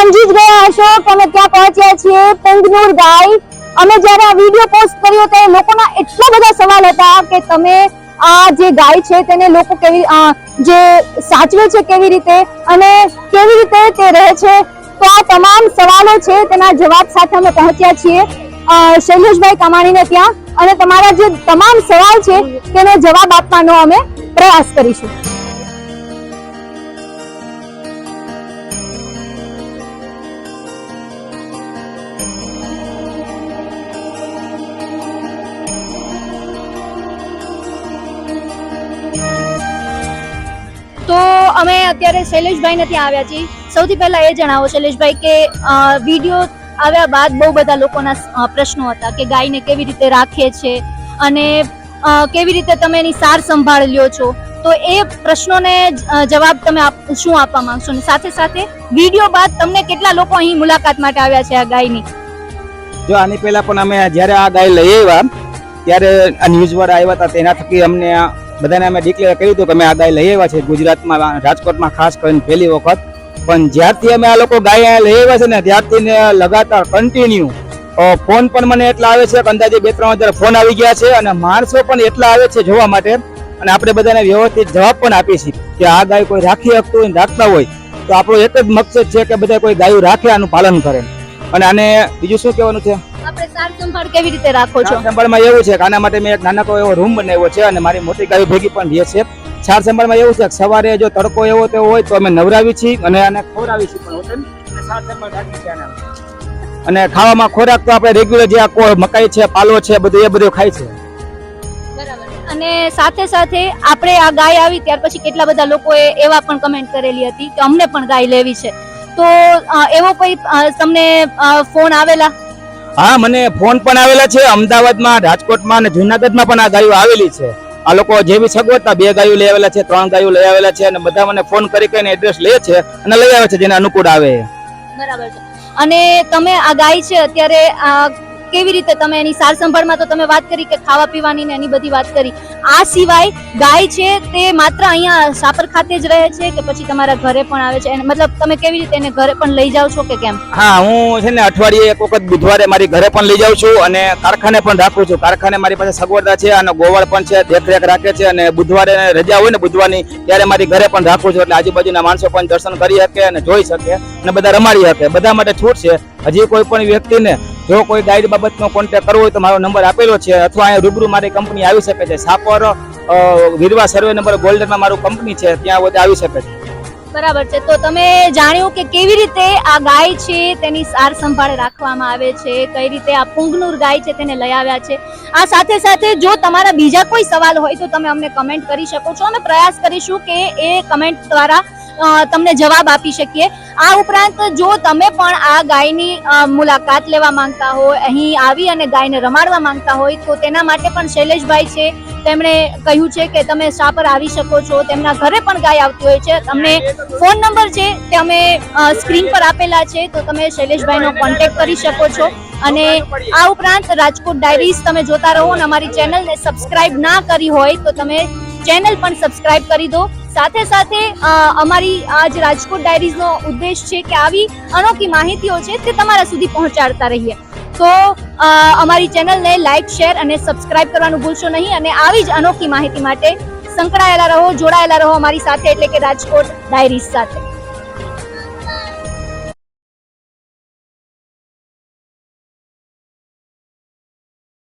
સમજી જ ગયા હશો કે અમે ક્યાં પહોંચ્યા છીએ. પુંગનુર ગાય. અમે જ્યારે આ વિડીયો પોસ્ટ કર્યો ત્યારે લોકોના એટલા બધા સવાલ હતા કે તમે આ જે ગાય છે તેને લોકો કેવી જે સાચવે છે કેવી રીતે અને કેવી રીતે તે રહે છે. તો આ તમામ સવાલો છે તેના જવાબ સાથે અમે પહોંચ્યા છીએ શૈલેષભાઈ કામાણીને ત્યાં અને તમારા જે તમામ સવાલ છે તેનો જવાબ આપવાનો અમે પ્રયાસ કરીશું. તો અમે અત્યારે શૈલેષભાઈને ત્યાં આવ્યા છીએ. સૌથી પહેલા એ જણાવો શૈલેષભાઈ કે વિડીયો આવ્યા બાદ બહુ બધા લોકોના પ્રશ્નો હતા કે ગાયને કેવી રીતે રાખે છે અને કેવી રીતે તમે એની સાર સંભાળ લ્યો છો. તો એ પ્રશ્નોને જવાબ તમે શું આપવા માંગશો અને સાથે સાથે વિડીયો બાદ તમને કેટલા લોકો અહીં મુલાકાત માટે આવ્યા છે આ ગાયની? જો આની પહેલા પણ અમે જ્યારે આ ગાય લઈ આવ્યા ત્યારે આ ન્યૂઝ વાળા આવ્યા હતા તેના થકી અમને બધાને અમે ડિક્લેર કર્યું હતું કે અમે આ ગાય લઈ આવ્યા છે ગુજરાતમાં, રાજકોટમાં ખાસ કરીને પહેલી વખત. પણ જ્યારથી અમે આ લોકો ગાય લઈ આવ્યા છે ને ત્યારથી લગાતાર કન્ટિન્યુ ફોન પણ મને એટલા આવે છે કે અંદાજે 2-3 હજાર ફોન આવી ગયા છે અને માણસો પણ એટલા આવે છે જોવા માટે. અને આપણે બધાને વ્યવસ્થિત જવાબ પણ આપીએ છીએ કે આ ગાય કોઈ રાખી શકતું હોય રાખતા હોય તો આપણો એક જ મકસદ છે કે બધા કોઈ ગાયું રાખે, આનું પાલન કરે. અને આને બીજું શું કહેવાનું છે, આપણે સાર સંભાળ કેવી રીતે રાખો છો? સાર સંભાળમાં એવું છે કે આના માટે મેં એક નાનકડો એવો રૂમ બનાવ્યો છે અને મારી મોટી ગાયો ભેગી પણ રહે છે. સાર સંભાળમાં એવું છે કે સવારે જો તડકો એવો તેવો હોય તો અમે નવરાવી છીએ અને આને ખવડાવી છીએ પણ સાર સંભાળ રાખી છે. અને ખાવામાં ખોરાક તો આપણે રેગ્યુલર જે આ મકાઈ છે, પાલો છે, બધું એ બધું ખાય છે. બરાબર. અને સાથે સાથે આપણે આ ગાય આવી ત્યાર પછી કેટલા બધા લોકોએ એવા પણ કમેન્ટ કરેલી હતી કે અમને પણ ગાય લેવી છે. તો એવો કોઈ તમને ફોન આવેલા? હા, મને ફોન પણ આવેલા છે. અમદાવાદમાં, રાજકોટમાં અને જુનાગઢમાં પણ આ ગાયો આવેલી છે. આ લોકો જેવી સગવડતા 2 ગાયો લઈ આવેલા છે, 3 ગાયો લઈ આવેલા છે અને બધા મને ફોન કરીને એડ્રેસ લે છે અને લઈ આવે છે જેને અનુકૂળ આવે. બરાબર છે. અને તમે આ ગાય છે અત્યારે કેવી રીતે તમે એની સાર સંભાળમાં તો તમે વાત કરી કે ખાવા પીવાની ને એની બધી વાત કરી. આ સિવાય ગાય છે તે માત્ર અહીંયા સાપર ખાતે જ રહે છે કે પછી તમારા ઘરે પણ આવે છે? મતલબ તમે કેવી રીતે એને ઘરે પણ લઈ જાવ છો કે કેમ? હા, હું છે ને અઠવાડિયે એક વખત બુધવારે મારી ઘરે પણ લઈ જાઉં છું અને કારખાને પણ રાખું છું. કારખાને મારી પાસે સગવડતા છે અને ગોવાળ પણ છે, દેખરેખ રાખે છે અને બુધવારે રજા હોય ને બુધવારની ત્યારે મારી ઘરે પણ રાખું છું એટલે આજુબાજુના માણસો પણ દર્શન કરી શકે અને જોઈ શકે અને બધા રમાડી શકે. બધા માટે છૂટ છે. હજી કોઈ પણ વ્યક્તિને જો કોઈ ગાઈડ બાબતનો કોન્ટેક્ટ કરવો હોય તો મારો નંબર આપેલો છે અથવા અહીંયા રૂબરૂ મારી કંપની આવી શકે છે. સાપર વીરવા સર્વે નંબર ગોલ્ડનમાં મારું કંપની છે, ત્યાં બધા આવી શકે છે. બરાબર છે. તો તમે જાણ્યું કે કેવી રીતે આ ગાય છે તેની સાર સંભાળ રાખવામાં આવે છે, કઈ રીતે આ પુંગનુર ગાય છે તેને લઈ આવ્યા છે. આ સાથે સાથે જો તમારા બીજા કોઈ સવાલ હોય તો તમે અમને કમેન્ટ કરી શકો છો. અમે પ્રયાસ કરીશું કે એ કમેન્ટ દ્વારા તમને જવાબ આપી શકીએ. આ ઉપરાંત જો તમે પણ આ ગાયની મુલાકાત લેવા માંગતા હોય, અહીં આવી અને ગાયને રમાડવા માંગતા હોય તો તેના માટે પણ શૈલેષભાઈ છે તેમણે કહ્યું છે કે તમે સાપર આવી શકો છો. તેમના ઘરે પણ ગાય આવતી હોય છે. અમને ફોન નંબર છે તે અમે સ્ક્રીન પર આપેલા છે તો તમે શૈલેષભાઈનો કોન્ટેક્ટ કરી શકો છો. અને આ ઉપરાંત રાજકોટ ડાયરીઝ તમે જોતા રહો અને અમારી ચેનલને સબસ્ક્રાઇબ ના કરી હોય તો તમે ચેનલ પણ સબસ્ક્રાઇબ કરી દો. સાથે સાથે અમારી આજ રાજકોટ ડાયરીઝનો ઉદ્દેશ છે કે આવી અનોખી માહિતીઓ છે તે તમારા સુધી પહોંચાડતા રહીએ. તો અમારી ચેનલને લાઈક, શેર અને સબસ્ક્રાઇબ કરવાનું ભૂલશો નહીં અને આવી જ અનોખી માહિતી માટે સંકળાયેલા રહો, જોડાયેલા રહો અમારી સાથે એટલે કે રાજકોટ ડાયરીઝ સાથે.